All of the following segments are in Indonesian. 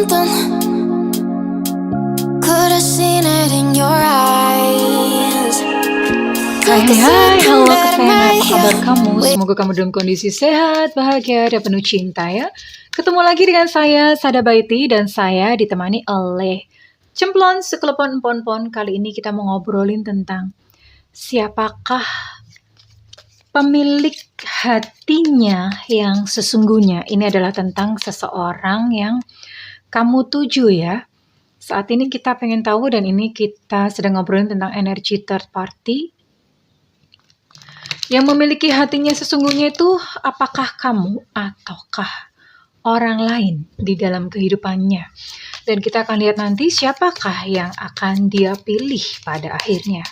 something. Could have seen it in your eyes. Hai, halo kesayangan, apa kabar kamu? Semoga kamu dalam kondisi sehat, bahagia, dan penuh cinta ya. Ketemu lagi dengan saya, Sada Baiti, dan saya ditemani oleh Cemplon Sekelepon Empon-Pon. Kali ini kita mau ngobrolin tentang siapakah pemilik hatinya yang sesungguhnya. Ini adalah tentang seseorang yang kamu tuju ya. Saat ini kita pengen tahu, dan ini kita sedang ngobrolin tentang energi third party. Yang memiliki hatinya sesungguhnya itu apakah kamu ataukah orang lain di dalam kehidupannya. Dan kita akan lihat nanti siapakah yang akan dia pilih pada akhirnya.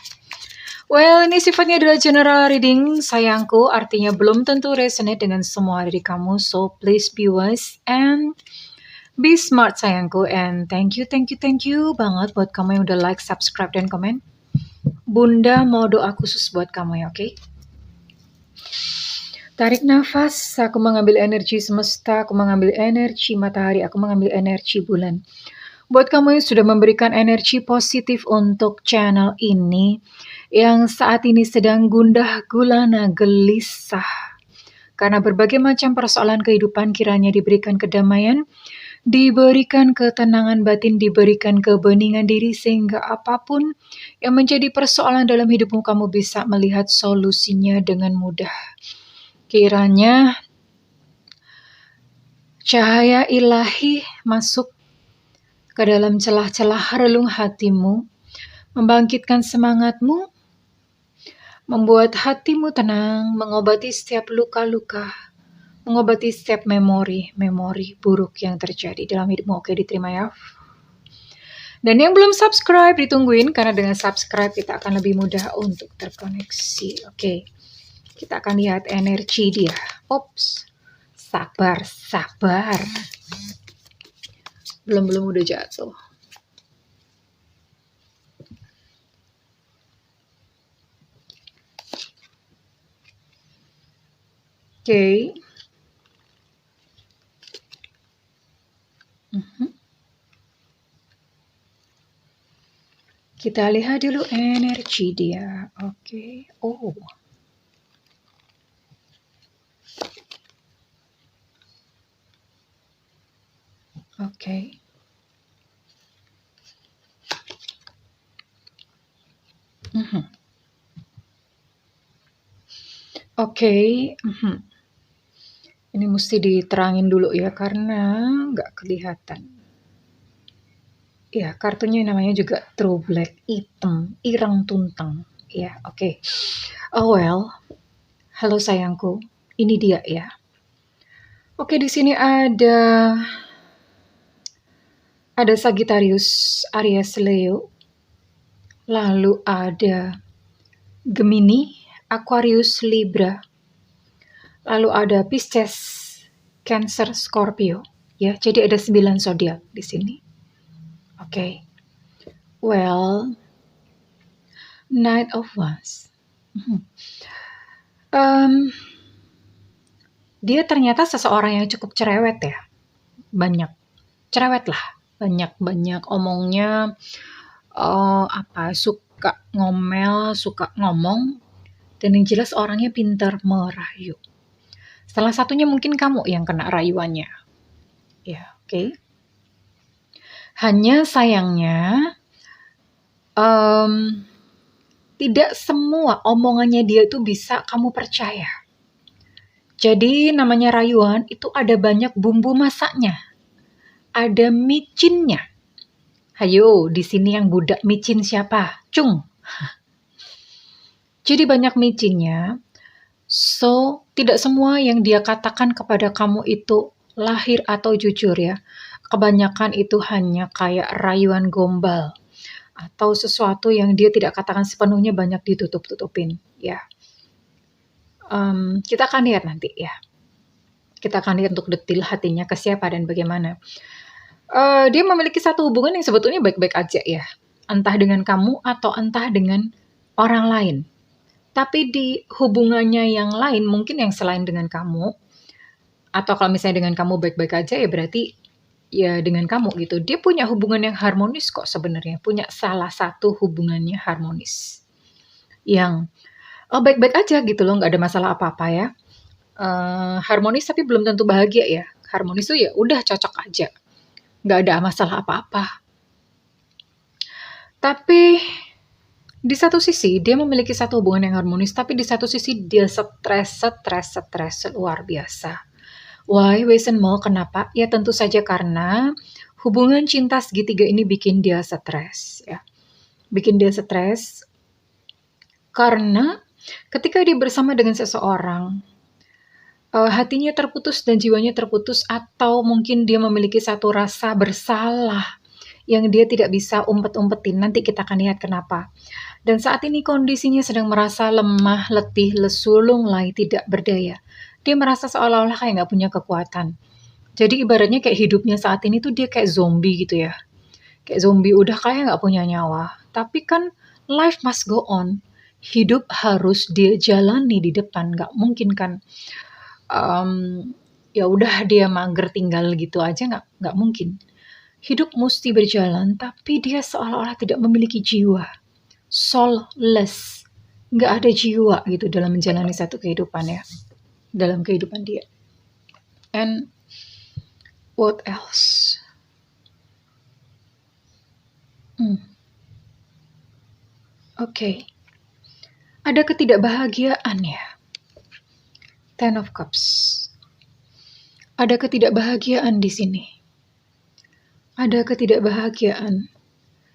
Well, ini sifatnya adalah general reading, sayangku, artinya belum tentu resonate dengan semua dari kamu. So please be wise and be smart, sayangku. And thank you banget buat kamu yang udah like, subscribe, dan komen. Bunda mau doa khusus buat kamu ya, oke? Tarik nafas, aku mengambil energi semesta, aku mengambil energi matahari, aku mengambil energi bulan. Buat kamu yang sudah memberikan energi positif untuk channel ini, yang saat ini sedang gundah gulana gelisah, karena berbagai macam persoalan kehidupan, kiranya diberikan kedamaian, diberikan ketenangan batin, diberikan kebeningan diri, sehingga apapun yang menjadi persoalan dalam hidupmu, kamu bisa melihat solusinya dengan mudah. Kiranya cahaya ilahi masuk ke dalam celah-celah relung hatimu, membangkitkan semangatmu, membuat hatimu tenang, mengobati setiap luka-luka, mengobati setiap memori buruk yang terjadi dalam hidupmu. Oke, diterima ya. Dan yang belum subscribe, ditungguin, karena dengan subscribe kita akan lebih mudah untuk terkoneksi. Oke. Kita akan lihat energi dia. Ops, sabar. Belum udah jatuh. Oke. Kita lihat dulu energi dia. Oke. Oh. Oke. Oke. Ini mesti diterangin dulu ya, karena nggak kelihatan. Ya, kartunya namanya juga True Black, hitam, ireng tuntang. Ya, oke. Oh well. Halo sayangku, ini dia ya. Oke, di sini ada Sagittarius, Aries, Leo. Lalu ada Gemini, Aquarius, Libra. Lalu ada Pisces, Cancer, Scorpio. Ya, jadi ada 9 zodiak di sini. Oke. Well, Knight of Wands. Dia ternyata seseorang yang cukup cerewet ya. Banyak cerewet lah. Banyak omongnya, suka ngomel, suka ngomong, dan yang jelas orangnya pintar merayu. Salah satunya mungkin kamu yang kena rayuannya. Ya, oke. Hanya sayangnya, tidak semua omongannya dia itu bisa kamu percaya. Jadi namanya rayuan itu ada banyak bumbu masaknya. Ada micinnya. Hayo, di sini yang budak micin siapa? Cung. Jadi banyak micinnya. So, tidak semua yang dia katakan kepada kamu itu lahir atau jujur ya. Kebanyakan itu hanya kayak rayuan gombal. Atau sesuatu yang dia tidak katakan sepenuhnya, banyak ditutup-tutupin ya. Kita akan lihat nanti ya. Kita akan lihat untuk detail hatinya ke siapa dan bagaimana. Dia memiliki satu hubungan yang sebetulnya baik-baik aja ya. Entah dengan kamu atau entah dengan orang lain. Tapi di hubungannya yang lain, mungkin yang selain dengan kamu, atau kalau misalnya dengan kamu baik-baik aja ya berarti ya dengan kamu gitu. Dia punya hubungan yang harmonis kok sebenarnya, punya salah satu hubungannya harmonis. Yang baik-baik aja gitu loh, nggak ada masalah apa-apa ya. Harmonis tapi belum tentu bahagia ya. Harmonis tuh ya udah cocok aja, nggak ada masalah apa-apa. Tapi di satu sisi dia memiliki satu hubungan yang harmonis, tapi di satu sisi dia stres luar biasa. Why, Wesen Mall, kenapa? Ya tentu saja karena hubungan cinta segitiga ini bikin dia stres ya. Bikin dia stres karena ketika dia bersama dengan seseorang, hatinya terputus dan jiwanya terputus, atau mungkin dia memiliki satu rasa bersalah yang dia tidak bisa umpet-umpetin. Nanti kita akan lihat kenapa. Dan saat ini kondisinya sedang merasa lemah, letih, lesu, lunglai, tidak berdaya. Dia merasa seolah-olah kayak nggak punya kekuatan. Jadi ibaratnya kayak hidupnya saat ini tuh dia kayak zombie gitu ya. Kayak zombie udah kayak nggak punya nyawa. Tapi kan life must go on. Hidup harus dia jalani di depan. Nggak mungkin kan ya udah dia mager tinggal gitu aja, nggak mungkin. Hidup mesti berjalan, tapi dia seolah-olah tidak memiliki jiwa, soulless, nggak ada jiwa gitu dalam menjalani satu kehidupan ya, dalam kehidupan dia. And what else? Oke. Ada ketidakbahagiaan ya. Ten of Cups. Ada ketidakbahagiaan di sini. Ada ketidakbahagiaan.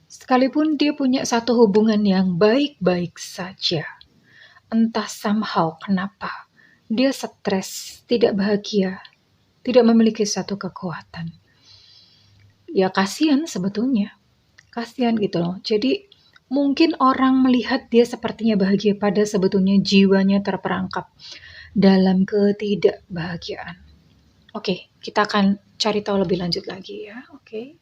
Sekalipun dia punya satu hubungan yang baik-baik saja. Entah somehow kenapa. Dia stres, tidak bahagia, tidak memiliki satu kekuatan. Ya kasihan sebetulnya. Kasihan gitu loh. Jadi mungkin orang melihat dia sepertinya bahagia, pada sebetulnya jiwanya terperangkap dalam ketidakbahagiaan. Oke, kita akan cari tahu lebih lanjut lagi ya. Oke.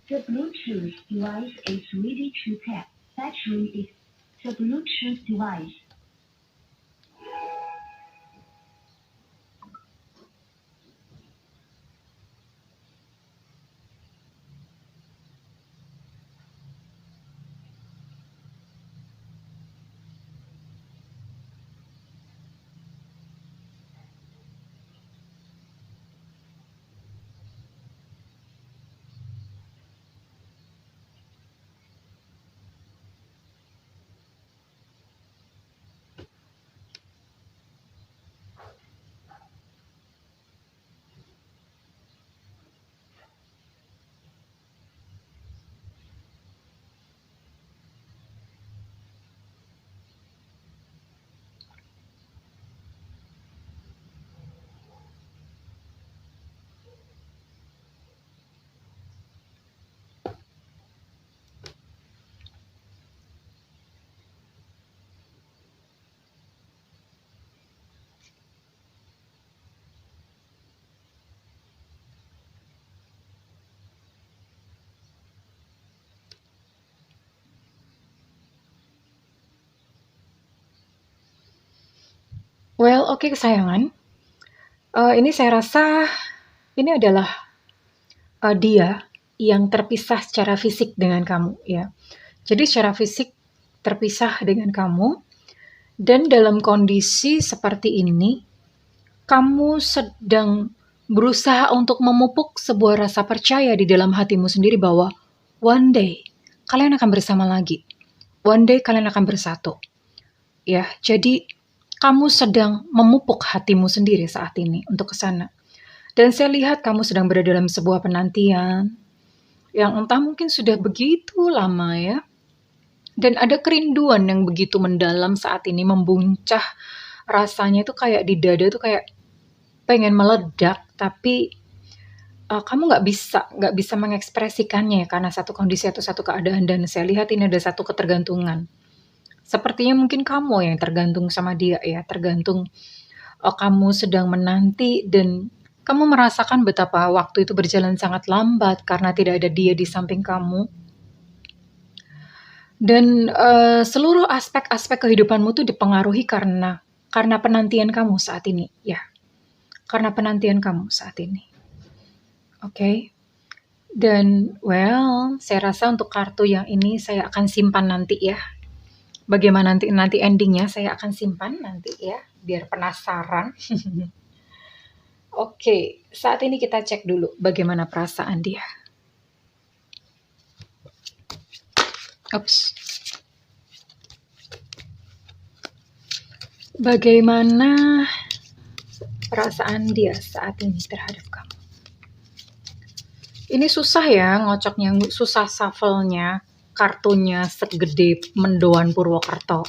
The Bluetooth device is ready to pair. Battery is the Bluetooth device. Well, oke kesayangan. Ini saya rasa ini adalah dia yang terpisah secara fisik dengan kamu ya. Jadi secara fisik terpisah dengan kamu, dan dalam kondisi seperti ini kamu sedang berusaha untuk memupuk sebuah rasa percaya di dalam hatimu sendiri bahwa one day kalian akan bersama lagi. One day kalian akan bersatu. Ya, jadi kamu sedang memupuk hatimu sendiri saat ini untuk ke sana. Dan saya lihat kamu sedang berada dalam sebuah penantian yang entah mungkin sudah begitu lama ya. Dan ada kerinduan yang begitu mendalam saat ini membuncah, rasanya itu kayak di dada tuh kayak pengen meledak, tapi kamu nggak bisa mengekspresikannya ya karena satu kondisi atau satu keadaan. Dan saya lihat ini ada satu ketergantungan. Sepertinya mungkin kamu yang tergantung sama dia ya, tergantung kamu sedang menanti dan kamu merasakan betapa waktu itu berjalan sangat lambat karena tidak ada dia di samping kamu. Dan seluruh aspek-aspek kehidupanmu tuh dipengaruhi karena penantian kamu saat ini, ya. Karena penantian kamu saat ini. Oke. Dan saya rasa untuk kartu yang ini saya akan simpan nanti ya. Bagaimana nanti endingnya saya akan simpan nanti ya, biar penasaran. Oke, saat ini kita cek dulu bagaimana perasaan dia. Ups. Bagaimana perasaan dia saat ini terhadap kamu? Ini susah ya ngocoknya, susah shuffle-nya, kartunya segede mendoan Purwokerto.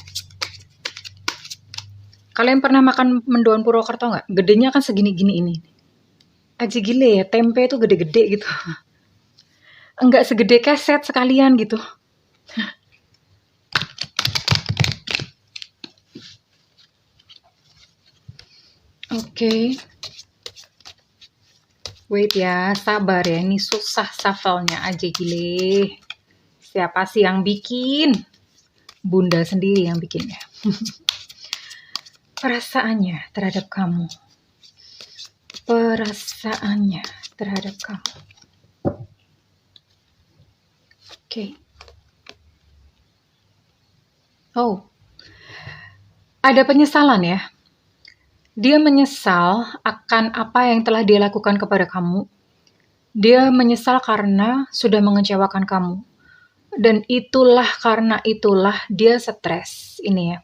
Kalian pernah makan mendoan Purwokerto nggak? Gedenya kan segini-gini ini. Aji gile ya, tempe itu gede-gede gitu. Enggak segede keset sekalian gitu. Oke. Wait ya, sabar ya. Ini susah shuffle-nya aja gile. Siapa sih yang bikin? Bunda sendiri yang bikinnya. Perasaannya terhadap kamu. Perasaannya terhadap kamu. Oke. Oh. Ada penyesalan ya. Dia menyesal akan apa yang telah dia lakukan kepada kamu. Dia menyesal karena sudah mengecewakan kamu. Dan karena itulah dia stres ini ya.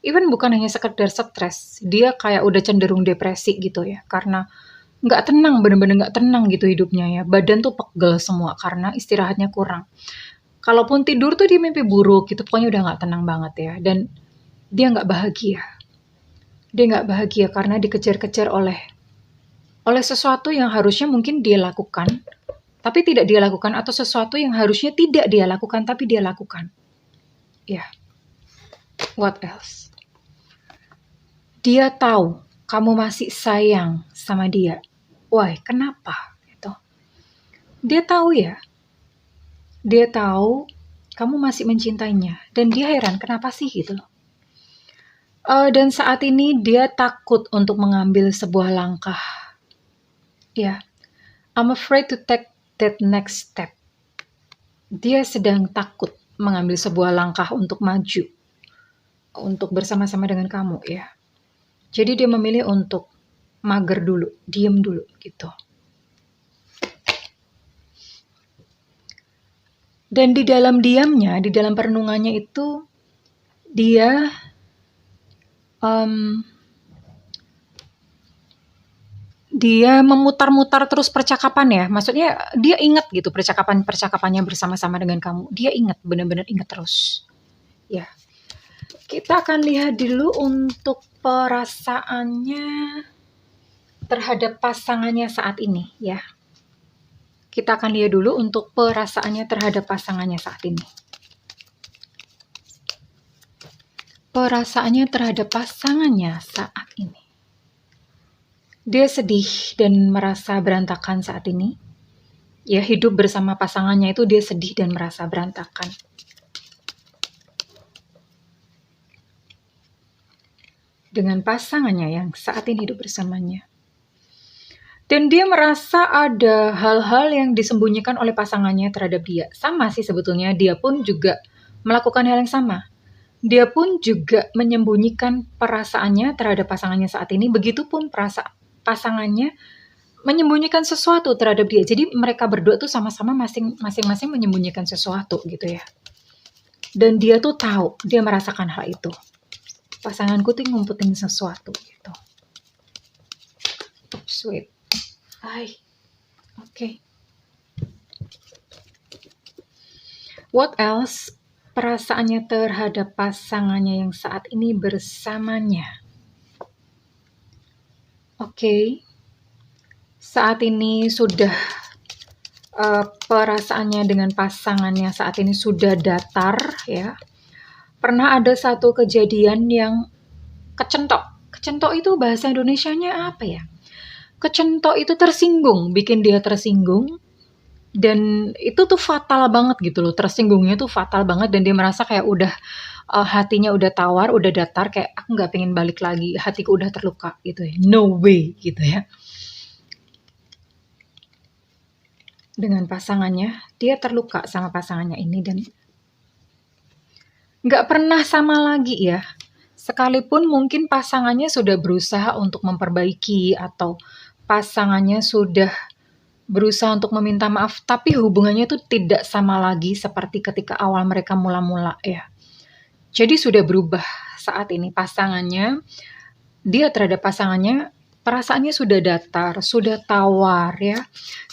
Even bukan hanya sekedar stres, dia kayak udah cenderung depresi gitu ya. Karena nggak tenang, bener-bener nggak tenang gitu hidupnya ya. Badan tuh pegel semua karena istirahatnya kurang. Kalaupun tidur tuh dia mimpi buruk gitu, pokoknya udah nggak tenang banget ya. Dan dia nggak bahagia. Dia nggak bahagia karena dikejar-kejar oleh sesuatu yang harusnya mungkin dia lakukan, tapi tidak dia lakukan, atau sesuatu yang harusnya tidak dia lakukan, tapi dia lakukan. Ya. What else? Dia tahu kamu masih sayang sama dia. Why? Kenapa? Gitu. Dia tahu ya. Dia tahu kamu masih mencintainya. Dan dia heran, kenapa sih gitu. Dan saat ini dia takut untuk mengambil sebuah langkah. Ya, I'm afraid to take that next step. Dia sedang takut mengambil sebuah langkah untuk maju. Untuk bersama-sama dengan kamu ya. Jadi dia memilih untuk mager dulu, diem dulu gitu. Dan di dalam diamnya, di dalam perenungannya itu, dia memutar-mutar terus percakapan ya. Maksudnya dia ingat gitu percakapannya bersama-sama dengan kamu. Dia ingat, benar-benar ingat terus. Ya. Kita akan lihat dulu untuk perasaannya terhadap pasangannya saat ini ya. Kita akan lihat dulu untuk perasaannya terhadap pasangannya saat ini. Perasaannya terhadap pasangannya saat ini. Dia sedih dan merasa berantakan saat ini. Ya, hidup bersama pasangannya itu dia sedih dan merasa berantakan. Dengan pasangannya yang saat ini hidup bersamanya. Dan dia merasa ada hal-hal yang disembunyikan oleh pasangannya terhadap dia. Sama sih sebetulnya, dia pun juga melakukan hal yang sama. Dia pun juga menyembunyikan perasaannya terhadap pasangannya saat ini. Begitupun pasangannya menyembunyikan sesuatu terhadap dia. Jadi mereka berdua tuh sama-sama masing-masing menyembunyikan sesuatu gitu ya. Dan dia tuh tahu, dia merasakan hal itu. pasanganku tuh ngumpetin sesuatu gitu. Sweet. Oke. What else? Perasaannya terhadap pasangannya yang saat ini bersamanya. Oke. Saat ini sudah perasaannya dengan pasangannya saat ini sudah datar ya. Pernah ada satu kejadian yang kecentok. Kecentok itu bahasa Indonesianya apa ya? Kecentok itu tersinggung, bikin dia tersinggung. Dan itu tuh fatal banget gitu loh. Tersinggungnya tuh fatal banget dan dia merasa kayak udah hatinya udah tawar, udah datar, kayak aku nggak pengen balik lagi, hatiku udah terluka gitu ya. No way gitu ya. Dengan pasangannya, dia terluka sama pasangannya ini dan nggak pernah sama lagi ya. Sekalipun mungkin pasangannya sudah berusaha untuk memperbaiki atau pasangannya sudah berusaha untuk meminta maaf, tapi hubungannya tuh tidak sama lagi seperti ketika awal mereka mula-mula ya. Jadi sudah berubah saat ini pasangannya, dia terhadap pasangannya perasaannya sudah datar, sudah tawar ya,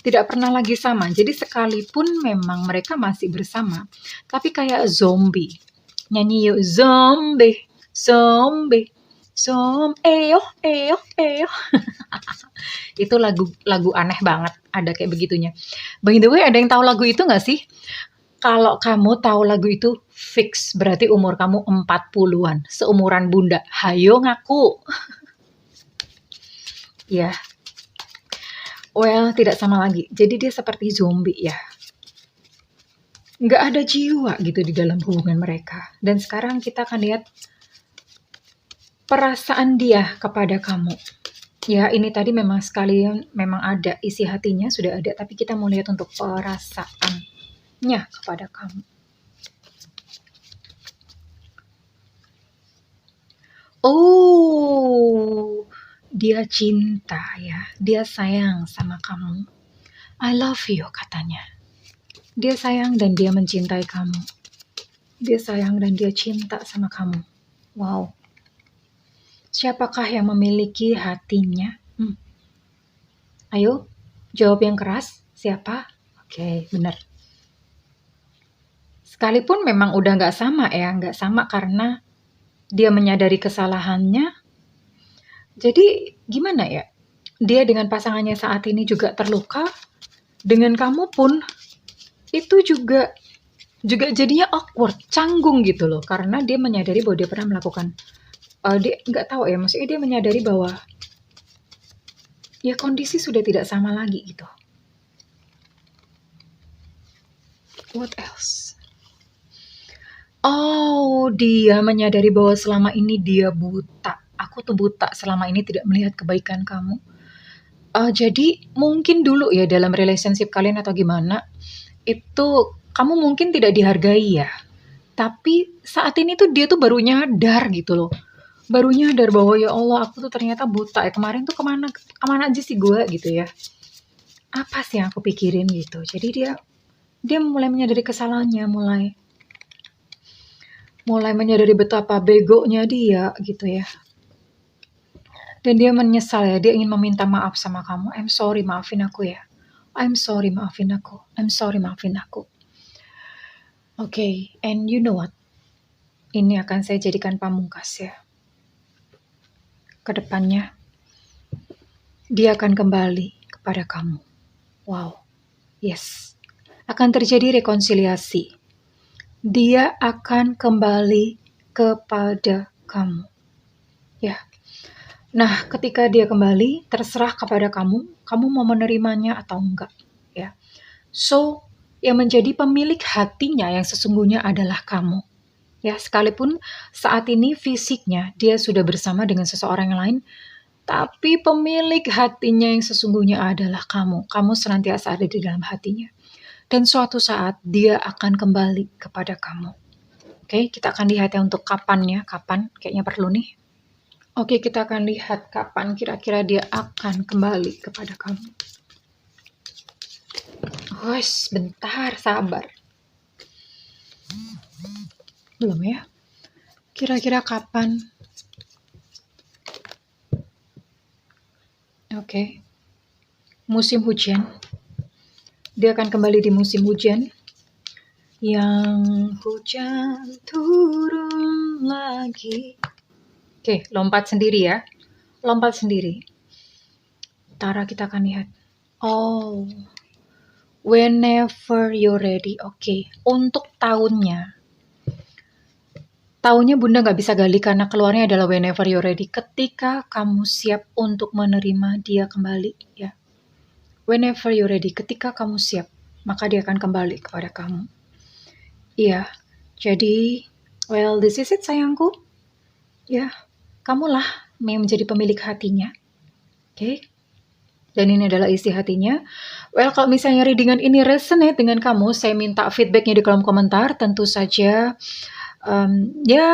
tidak pernah lagi sama. Jadi sekalipun memang mereka masih bersama, tapi kayak zombie. Nyanyi yuk, zombie, zombie, eyo. Itu lagu aneh banget, ada kayak begitunya. By the way, ada yang tahu lagu itu nggak sih? Kalau kamu tahu lagu itu, fix berarti umur kamu 40-an, seumuran Bunda. Hayo ngaku. Ya. Well, tidak sama lagi. Jadi dia seperti zombie ya. Nggak ada jiwa gitu di dalam hubungan mereka. Dan sekarang kita akan lihat perasaan dia kepada kamu. Ya, ini tadi memang sekalian memang ada isi hatinya sudah ada, tapi kita mau lihat untuk perasaannya kepada kamu. Oh, dia cinta ya, dia sayang sama kamu. I love you katanya. Dia sayang dan dia mencintai kamu. Dia sayang dan dia cinta sama kamu. Wow. Siapakah yang memiliki hatinya? Ayo, jawab yang keras. Siapa? Oke, benar. Sekalipun memang udah nggak sama ya, nggak sama karena dia menyadari kesalahannya. Jadi gimana ya? Dia dengan pasangannya saat ini juga terluka. Dengan kamu pun itu juga jadinya awkward, canggung gitu loh. Karena dia menyadari bahwa dia pernah melakukan, dia nggak tahu ya, maksudnya dia menyadari bahwa ya kondisi sudah tidak sama lagi gitu. What else? Oh, dia menyadari bahwa selama ini dia buta. Aku tuh buta selama ini tidak melihat kebaikan kamu. Jadi mungkin dulu ya dalam relationship kalian atau gimana, itu kamu mungkin tidak dihargai ya. Tapi saat ini tuh dia tuh baru nyadar gitu loh. Baru nyadar bahwa ya Allah aku tuh ternyata buta ya. Kemarin tuh kemana aja sih gue gitu ya. Apa sih yang aku pikirin gitu. Jadi dia mulai menyadari kesalahannya, mulai menyadari betapa begonya dia gitu ya. Dan dia menyesal ya, dia ingin meminta maaf sama kamu. I'm sorry, maafin aku ya. I'm sorry, maafin aku. I'm sorry, maafin aku. Oke, and you know what? Ini akan saya jadikan pamungkas ya. Kedepannya, dia akan kembali kepada kamu. Wow, yes. Akan terjadi rekonsiliasi. Dia akan kembali kepada kamu. Ya. Nah, ketika dia kembali, terserah kepada kamu mau menerimanya atau enggak, ya. So, yang menjadi pemilik hatinya yang sesungguhnya adalah kamu. Ya, sekalipun saat ini fisiknya dia sudah bersama dengan seseorang yang lain, tapi pemilik hatinya yang sesungguhnya adalah kamu. Kamu senantiasa ada di dalam hatinya. Dan suatu saat dia akan kembali kepada kamu. Oke, kita akan lihat ya untuk kapannya, kapan kayaknya perlu nih. Oke, kita akan lihat kapan kira-kira dia akan kembali kepada kamu. Wes, bentar, sabar. Belum ya? Kira-kira kapan Oke. Musim hujan. Dia akan kembali di musim hujan. Yang hujan turun lagi. Oke, lompat sendiri ya. Lompat sendiri. Tara, kita akan lihat. Oh, whenever you're ready. Oke, untuk tahunnya. Tahunnya Bunda nggak bisa gali karena keluarnya adalah whenever you're ready. Ketika kamu siap untuk menerima dia kembali. Ya. Whenever you're ready. Ketika kamu siap, maka dia akan kembali kepada kamu. Iya, jadi, well, this is it sayangku. Ya, kamulah yang menjadi pemilik hatinya. Oke? Dan ini adalah isi hatinya. Well, kalau misalnya readingan ini resonate dengan kamu, saya minta feedbacknya di kolom komentar. Tentu saja, ya,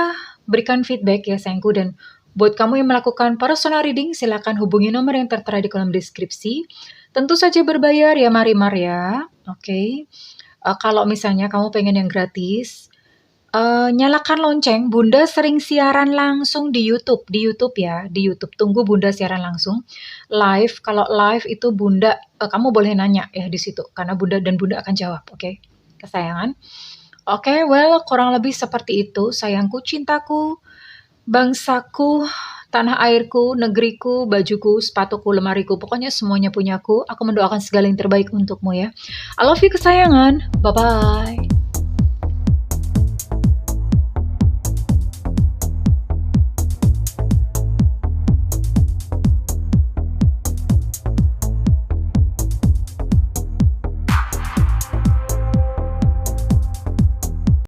berikan feedback ya sayangku. Dan buat kamu yang melakukan personal reading, silakan hubungi nomor yang tertera di kolom deskripsi. Tentu saja berbayar ya, mari ya. Oke. Kalau misalnya kamu pengen yang gratis, nyalakan lonceng. Bunda sering siaran langsung di YouTube ya, di YouTube. Tunggu Bunda siaran langsung. Live, kalau live itu Bunda, kamu boleh nanya ya di situ, karena Bunda akan jawab, oke? Kesayangan. Oke, well, kurang lebih seperti itu, sayangku, cintaku, bangsaku, tanah airku, negeriku, bajuku, sepatuku, lemariku, pokoknya semuanya punyaku. Aku mendoakan segala yang terbaik untukmu ya. I love you kesayangan. Bye-bye.